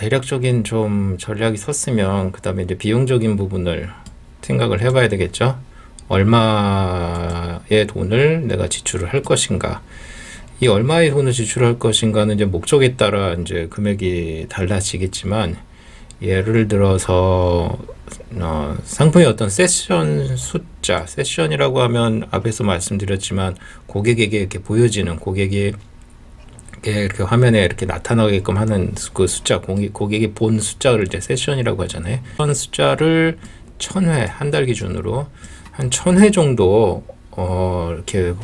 대략적인 좀 전략이 섰으면 그 다음에 이제 비용적인 부분을 생각을 해봐야 되겠죠. 얼마의 돈을 내가 지출을 할 것인가. 이 얼마의 돈을 지출할 것인가는 이제 목적에 따라 이제 금액이 달라지겠지만, 예를 들어서 상품의 어떤 세션 숫자, 세션이라고 하면 앞에서 말씀드렸지만 고객에게 이렇게 보여지는, 고객이 이렇게 화면에 이렇게 나타나게끔 하는 그 숫자, 고객이 본 숫자를 이제 세션이라고 하잖아요. 그런 숫자를 1000회, 한 달 기준으로 한 1000회 정도 이렇게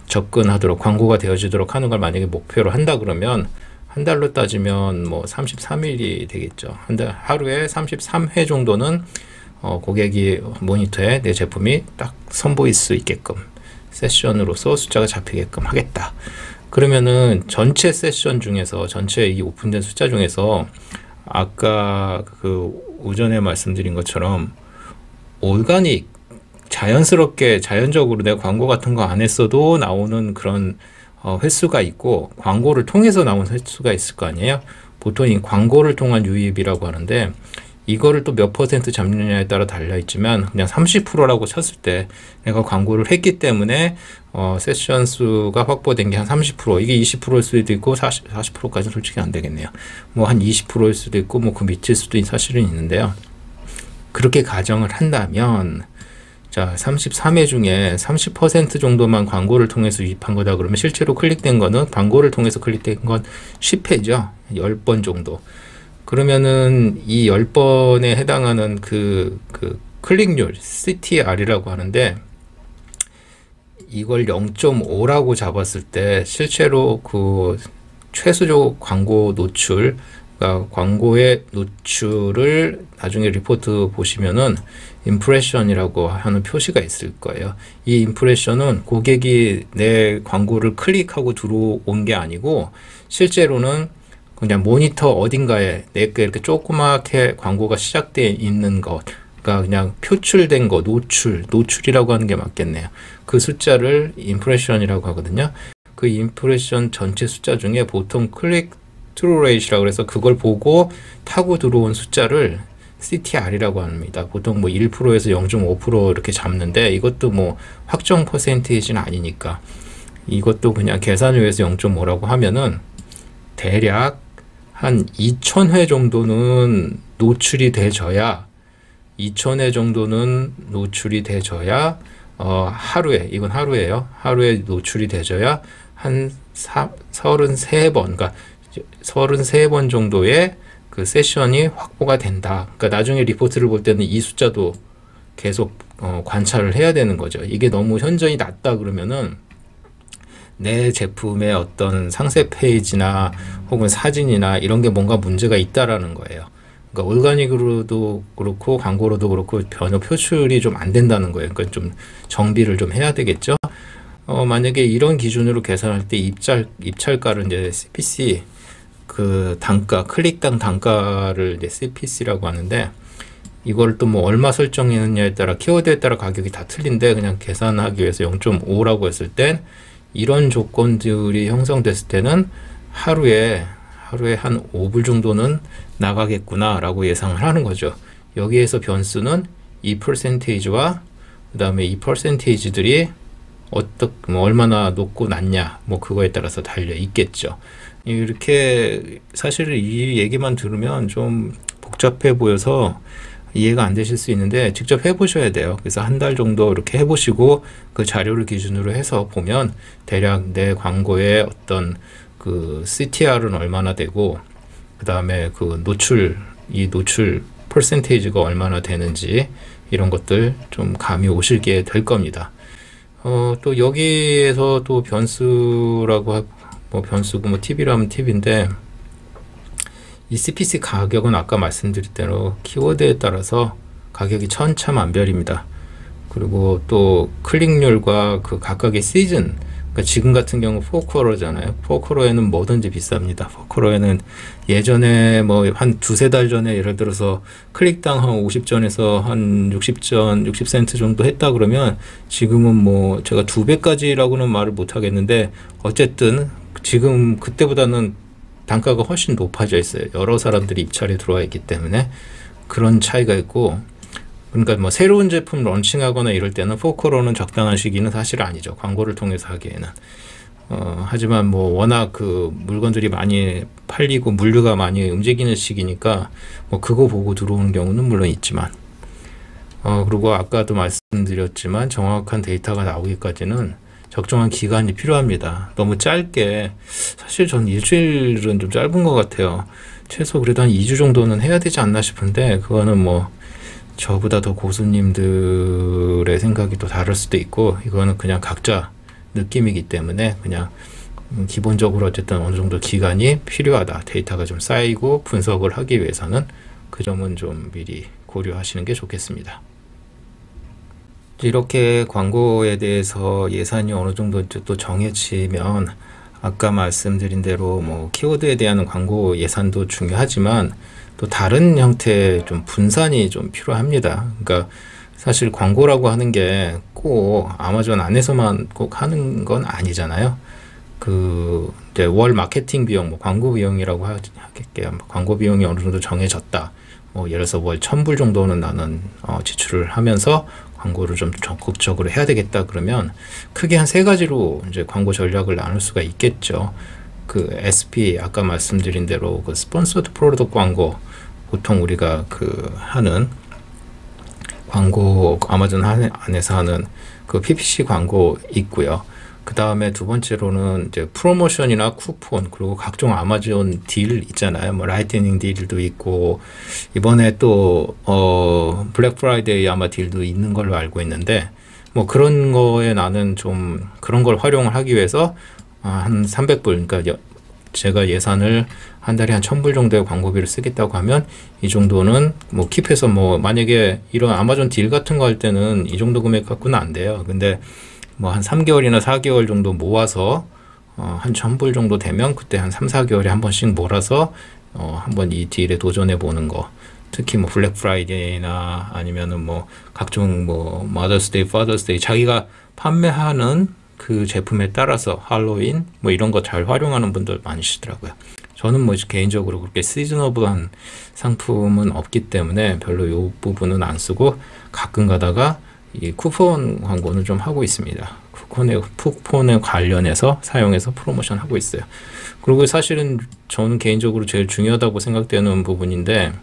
접근하도록, 광고가 되어지도록 하는 걸 만약에 목표로 한다 그러면 한 달로 따지면 뭐 33일이 되겠죠. 하루에 33회 정도는 고객이 모니터에 내 제품이 딱 선보일 수 있게끔 세션으로서 숫자가 잡히게끔 하겠다. 그러면은 전체 세션 중에서, 전체 이 오픈된 숫자 중에서 아까 그 오전에 말씀드린 것처럼 오가닉, 자연스럽게 자연적으로 내가 광고 같은 거 안 했어도 나오는 그런 횟수가 있고, 광고를 통해서 나온 횟수가 있을 거 아니에요. 보통 이 광고를 통한 유입이라고 하는데, 이거를 또 몇 % 잡느냐에 따라 달려있지만 그냥 30%라고 쳤을 때 내가 광고를 했기 때문에 세션 수가 확보된 게 한 30%, 이게 20%일 수도 있고 40%까지는 솔직히 안 되겠네요. 뭐 한 20%일 수도 있고 뭐 그 밑일 수도 사실은 있는데요. 그렇게 가정을 한다면, 자, 33회 중에 30% 정도만 광고를 통해서 유입한 거다 그러면 실제로 클릭된 거는, 광고를 통해서 클릭된 건 10회죠. 10번 정도. 그러면은 이 10번에 해당하는 그 클릭률, CTR이라고 하는데, 이걸 0.5라고 잡았을 때 실제로 그 최소적 광고 노출, 그러니까 광고의 노출을 나중에 리포트 보시면은 임프레션이라고 하는 표시가 있을 거예요. 이 임프레션은 고객이 내 광고를 클릭하고 들어온 게 아니고 실제로는 그냥 모니터 어딘가에 내게 이렇게 조그맣게 광고가 시작되어 있는 것, 그러니까 그냥 표출된 거, 노출이라고 하는 게 맞겠네요. 그 숫자를 임프레션이라고 하거든요. 그 임프레션 전체 숫자 중에 보통 클릭 트루 레이트라고 해서 그걸 보고 타고 들어온 숫자를 CTR이라고 합니다. 보통 뭐 1%에서 0.5% 이렇게 잡는데, 이것도 뭐 확정 퍼센테이지는 아니니까 이것도 그냥 계산을 위해서 0.5라고 하면은 대략 한 2000회 정도는 노출이 돼줘야, 2000회 정도는 노출이 돼줘야 하루에, 이건 하루에요. 하루에 노출이 돼줘야 한 33번, 그러니까 33번 정도의 그 세션이 확보가 된다. 그러니까 나중에 리포트를 볼 때는 이 숫자도 계속 관찰을 해야 되는 거죠. 이게 너무 현저히 낮다 그러면은 내 제품의 어떤 상세 페이지나 혹은 사진이나 이런 게 뭔가 문제가 있다라는 거예요. 그러니까 올가닉으로도 그렇고 광고로도 그렇고 전혀 표출이 좀 안 된다는 거예요. 그러니까 좀 정비를 좀 해야 되겠죠. 만약에 이런 기준으로 계산할 때 입찰가를 이제 CPC, 그 단가, 클릭당 단가를 이제 CPC라고 하는데, 이걸 또 뭐 얼마 설정했느냐에 따라, 키워드에 따라 가격이 다 틀린데 그냥 계산하기 위해서 0.5라고 했을 땐 이런 조건들이 형성됐을 때는 하루에 한 5불 정도는 나가겠구나 라고 예상을 하는 거죠. 여기에서 변수는 이 퍼센테이지와 그 다음에 이 퍼센테이지들이 뭐 얼마나 높고 낮냐, 뭐 그거에 따라서 달려 있겠죠. 이렇게 사실은 이 얘기만 들으면 좀 복잡해 보여서 이해가 안 되실 수 있는데 직접 해보셔야 돼요. 그래서 한 달 정도 이렇게 해보시고 그 자료를 기준으로 해서 보면 대략 내 광고의 어떤 그 CTR은 얼마나 되고, 그 다음에 그 이 노출 퍼센테이지가 얼마나 되는지 이런 것들 좀 감이 오시게 될 겁니다. 또 여기에서 또 변수라고 뭐 변수고 뭐 팁이라면 팁인데, 이 CPC 가격은 아까 말씀드린 대로 키워드에 따라서 가격이 천차만별입니다. 그리고 또 클릭률과 그 각각의 시즌, 그러니까 지금 같은 경우 4쿼터잖아요. 4쿼터에는 뭐든지 비쌉니다. 4쿼터에는 예전에 뭐 한 두세 달 전에 예를 들어서 클릭당 한 50전에서 한 60센트 정도 했다 그러면 지금은 뭐 제가 2배까지라고는 말을 못 하겠는데 어쨌든 지금 그때보다는 단가가 훨씬 높아져 있어요. 여러 사람들이 입찰에 들어와 있기 때문에 그런 차이가 있고, 그러니까 뭐 새로운 제품 런칭하거나 이럴 때는 포커로는 적당한 시기는 사실 아니죠. 광고를 통해서 하기에는. 하지만 뭐 워낙 그 물건들이 많이 팔리고 물류가 많이 움직이는 시기니까 뭐 그거 보고 들어오는 경우는 물론 있지만, 그리고 아까도 말씀드렸지만 정확한 데이터가 나오기까지는 적정한 기간이 필요합니다. 너무 짧게, 사실 전 일주일은 좀 짧은 것 같아요. 최소 그래도 한 2주 정도는 해야 되지 않나 싶은데, 그거는 뭐 저보다 더 고수님들의 생각이 또 다를 수도 있고, 이거는 그냥 각자 느낌이기 때문에 그냥 기본적으로 어쨌든 어느 정도 기간이 필요하다. 데이터가 좀 쌓이고 분석을 하기 위해서는 그 점은 좀 미리 고려하시는 게 좋겠습니다. 이렇게 광고에 대해서 예산이 어느 정도 또 정해지면 아까 말씀드린 대로 뭐 키워드에 대한 광고 예산도 중요하지만 또 다른 형태의 좀 분산이 좀 필요합니다. 그러니까 사실 광고라고 하는 게 꼭 아마존 안에서만 꼭 하는 건 아니잖아요. 그 이제 월 마케팅 비용, 뭐 광고 비용이라고 할게요. 광고 비용이 어느 정도 정해졌다. 뭐 예를 들어서 월 1,000불 정도는 나는 지출을 하면서 광고를 좀 적극적으로 해야 되겠다. 그러면 크게 한 세 가지로 이제 광고 전략을 나눌 수가 있겠죠. 그 SP 아까 말씀드린 대로 그 스폰서드 프로덕트 광고, 보통 우리가 그 하는 광고 아마존 안에서 하는 그 PPC 광고 있고요. 그 다음에 두 번째로는 이제 프로모션이나 쿠폰, 그리고 각종 아마존 딜 있잖아요. 뭐 라이트닝 딜도 있고, 이번에 또 블랙 프라이데이 아마 딜도 있는 걸로 알고 있는데, 뭐 그런 거에 나는 좀 그런 걸 활용을 하기 위해서 한 300불, 그러니까 제가 예산을 한 달에 한 1,000불 정도의 광고비를 쓰겠다고 하면 이 정도는 뭐 킵해서, 뭐 만약에 이런 아마존 딜 같은 거 할 때는 이 정도 금액 갖고는 안 돼요. 근데 뭐 한 3개월이나 4개월 정도 모아서 한 1,000불 정도 되면 그때 한 3, 4개월에 한 번씩 몰아서 한번 이 딜에 도전해 보는 거. 특히 뭐 블랙 프라이데이나 아니면은 뭐 각종 뭐 마더스데이, 파더스데이, 자기가 판매하는 그 제품에 따라서 할로윈 뭐 이런 거 잘 활용하는 분들 많으시더라고요. 저는 뭐 개인적으로 그렇게 시즈너블한 상품은 없기 때문에 별로 이 부분은 안 쓰고, 가끔 가다가 이 쿠폰 광고는 좀 하고 있습니다. 쿠폰에 관련해서 사용해서 프로모션 하고 있어요. 그리고 사실은 저는 개인적으로 제일 중요하다고 생각되는 부분인데,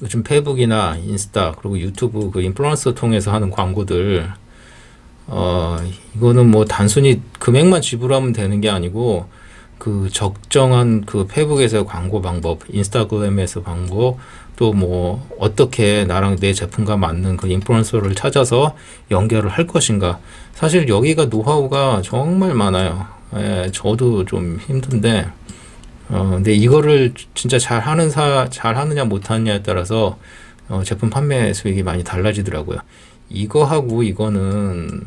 요즘 페이북이나 인스타 그리고 유튜브 그 인플루언서 통해서 하는 광고들, 이거는 뭐 단순히 금액만 지불하면 되는 게 아니고 그 적정한 그 페이북에서 광고 방법, 인스타그램에서 광고, 또 뭐 어떻게 나랑 내 제품과 맞는 그 인플루언서를 찾아서 연결을 할 것인가. 사실 여기가 노하우가 정말 많아요. 저도 좀 힘든데, 근데 이거를 진짜 잘 하느냐 못하느냐에 따라서 제품 판매 수익이 많이 달라지더라고요. 이거하고 이거는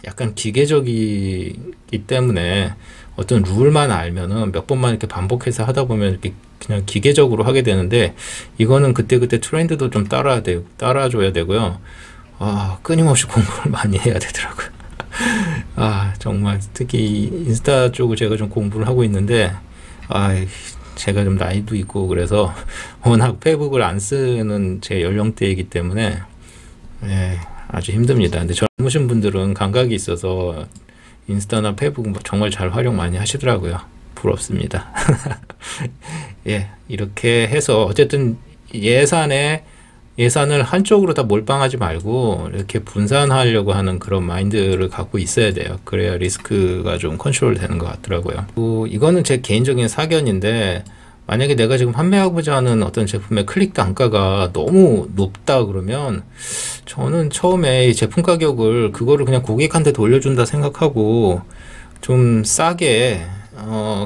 약간 기계적이기 때문에 어떤 룰만 알면은 몇 번만 이렇게 반복해서 하다 보면 이렇게 그냥 기계적으로 하게 되는데, 이거는 그때그때 트렌드도 좀 따라줘야 되고요. 끊임없이 공부를 많이 해야 되더라고요. 정말 특히 인스타 쪽을 제가 좀 공부를 하고 있는데, 제가 좀 나이도 있고 그래서 워낙 페이북을 안 쓰는 제 연령대이기 때문에 아주 힘듭니다. 근데 젊으신 분들은 감각이 있어서 인스타나 페이북 정말 잘 활용 많이 하시더라고요. 부럽습니다. 이렇게 해서 어쨌든 예산을 한쪽으로 다 몰빵하지 말고 이렇게 분산하려고 하는 그런 마인드를 갖고 있어야 돼요. 그래야 리스크가 좀 컨트롤 되는 것 같더라고요. 이거는 제 개인적인 사견인데, 만약에 내가 지금 판매하고자 하는 어떤 제품의 클릭 단가가 너무 높다 그러면 저는 처음에 이 제품 가격을 그거를 그냥 고객한테 돌려준다 생각하고 좀 싸게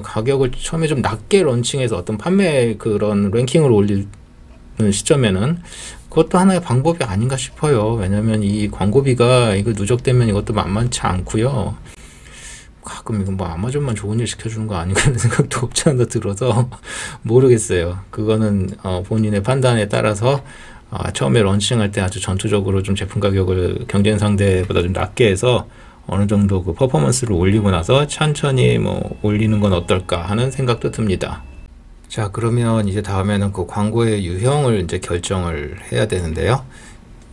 가격을 처음에 좀 낮게 런칭해서 어떤 판매 그런 랭킹을 올리는 시점에는 그것도 하나의 방법이 아닌가 싶어요. 왜냐면 이 광고비가 이거 누적되면 이것도 만만치 않고요. 가끔 이건 뭐 아마존만 좋은 일 시켜주는 거 아닌가 하는 생각도 없지 않아 들어서 모르겠어요. 그거는 본인의 판단에 따라서 처음에 런칭할 때 아주 전투적으로 좀 제품 가격을 경쟁 상대보다 좀 낮게 해서 어느 정도 그 퍼포먼스를 올리고 나서 천천히 뭐 올리는 건 어떨까 하는 생각도 듭니다. 자, 그러면 이제 다음에는 그 광고의 유형을 이제 결정을 해야 되는데요.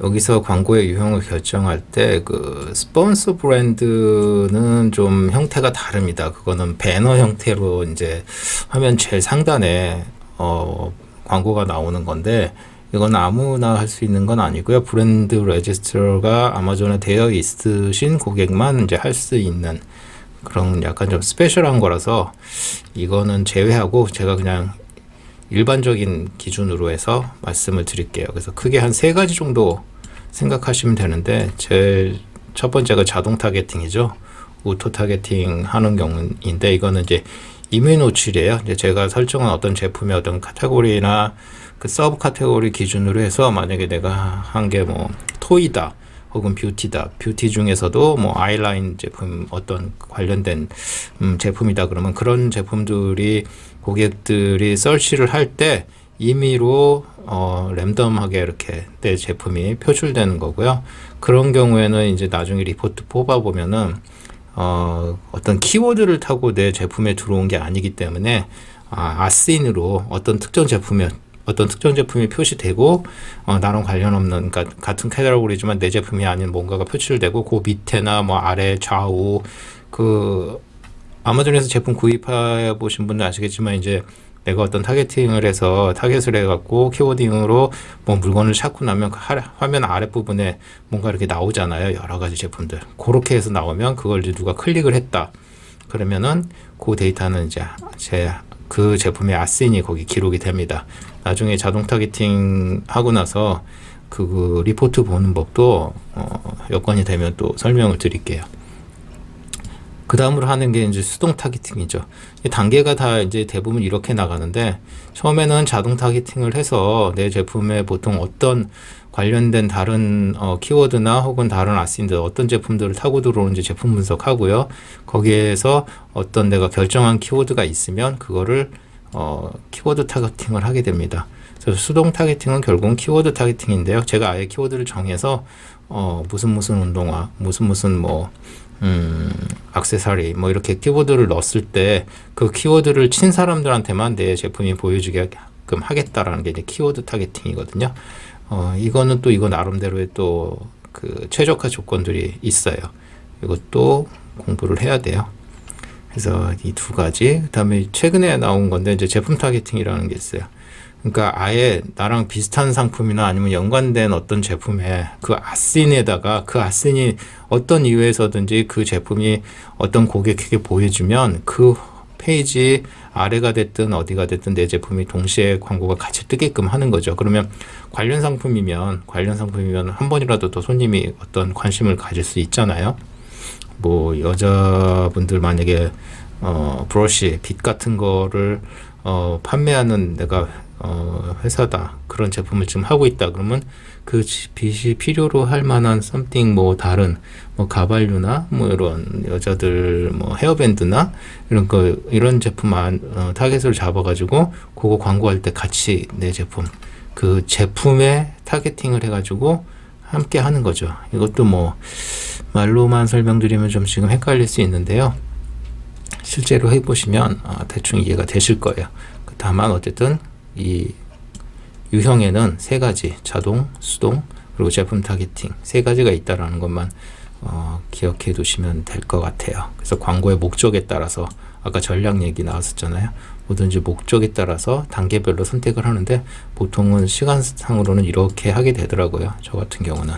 여기서 광고의 유형을 결정할 때 그 스폰서 브랜드는 좀 형태가 다릅니다. 그거는 배너 형태로 이제 화면 제일 상단에 광고가 나오는 건데, 이건 아무나 할 수 있는 건 아니고요. 브랜드 레지스터가 아마존에 되어 있으신 고객만 이제 할 수 있는 그런 약간 좀 스페셜한 거라서 이거는 제외하고 제가 그냥 일반적인 기준으로 해서 말씀을 드릴게요. 그래서 크게 한 세 가지 정도 생각하시면 되는데, 제일 첫 번째가 자동 타겟팅이죠. 오토 타겟팅 하는 경우인데, 이거는 이제 임의 노출이에요. 이제 제가 설정한 어떤 제품의 어떤 카테고리나 그 서브 카테고리 기준으로 해서, 만약에 내가 한 게 뭐 토이다 혹은 뷰티다, 뷰티 중에서도 뭐 아이라인 제품 어떤 관련된 제품이다 그러면 그런 제품들이 고객들이 서치를 할 때 임의로 랜덤하게 이렇게 내 제품이 표출되는 거고요. 그런 경우에는 이제 나중에 리포트 뽑아 보면은 어떤 키워드를 타고 내 제품에 들어온 게 아니기 때문에 아스인으로 어떤 특정 제품이 표시되고 나랑 관련 없는, 그러니까 같은 카테고리지만 내 제품이 아닌 뭔가가 표출되고, 그 밑에나 뭐 아래 좌우, 그 아마존에서 제품 구입해 보신 분들 아시겠지만, 이제 내가 어떤 타겟팅을 해서 타겟을 해갖고 키워딩으로 뭐 물건을 찾고 나면 그 화면 아랫부분에 뭔가 이렇게 나오잖아요. 여러 가지 제품들. 그렇게 해서 나오면 그걸 이제 누가 클릭을 했다 그러면은 그 데이터는 이제 그 제품의 아스인이 거기 기록이 됩니다. 나중에 자동 타겟팅 하고 나서 그 리포트 보는 법도 여건이 되면 또 설명을 드릴게요. 그 다음으로 하는 게 이제 수동 타겟팅이죠. 이 단계가 다 이제 대부분 이렇게 나가는데, 처음에는 자동 타겟팅을 해서 내 제품에 보통 어떤 관련된 다른 키워드나 혹은 다른 아스인들 어떤 제품들을 타고 들어오는지 제품 분석하고요. 거기에서 어떤 내가 결정한 키워드가 있으면 그거를 키워드 타겟팅을 하게 됩니다. 그래서 수동 타겟팅은 결국은 키워드 타겟팅인데요. 제가 아예 키워드를 정해서 무슨 운동화, 무슨 뭐 액세서리 뭐 이렇게 키워드를 넣었을 때 그 키워드를 친 사람들한테만 내 제품이 보여주게끔 하겠다라는 게 이제 키워드 타겟팅이거든요. 이거는 또 이거 나름대로의 또 그 최적화 조건들이 있어요. 이것도 공부를 해야 돼요. 그래서 이 두 가지, 그 다음에 최근에 나온 건데 이제 제품 타겟팅이라는 게 있어요. 그러니까 아예 나랑 비슷한 상품이나 아니면 연관된 어떤 제품에 그 아스인에다가 그 아스인이 어떤 이유에서든지 그 제품이 어떤 고객에게 보여주면 그 페이지 아래가 됐든 어디가 됐든 내 제품이 동시에 광고가 같이 뜨게끔 하는 거죠. 그러면 관련 상품이면 한 번이라도 더 손님이 어떤 관심을 가질 수 있잖아요. 뭐 여자분들 만약에 브러쉬, 빗 같은 거를 판매하는 내가 회사다, 그런 제품을 지금 하고 있다 그러면 그 빗이 필요로 할 만한 something 뭐 다른 뭐 가발류나 뭐 이런 여자들 뭐 헤어밴드나 이런 제품 타겟을 잡아가지고 그거 광고할 때 같이 내 제품 그 제품에 타겟팅을 해가지고 함께 하는 거죠. 이것도 뭐 말로만 설명드리면 좀 지금 헷갈릴 수 있는데요. 실제로 해보시면 대충 이해가 되실 거예요. 다만 어쨌든 이 유형에는 세 가지, 자동, 수동, 그리고 제품 타겟팅 세 가지가 있다라는 것만 기억해 두시면 될 것 같아요. 그래서 광고의 목적에 따라서, 아까 전략 얘기 나왔었잖아요. 뭐든지 목적에 따라서 단계별로 선택을 하는데 보통은 시간상으로는 이렇게 하게 되더라고요. 저 같은 경우는.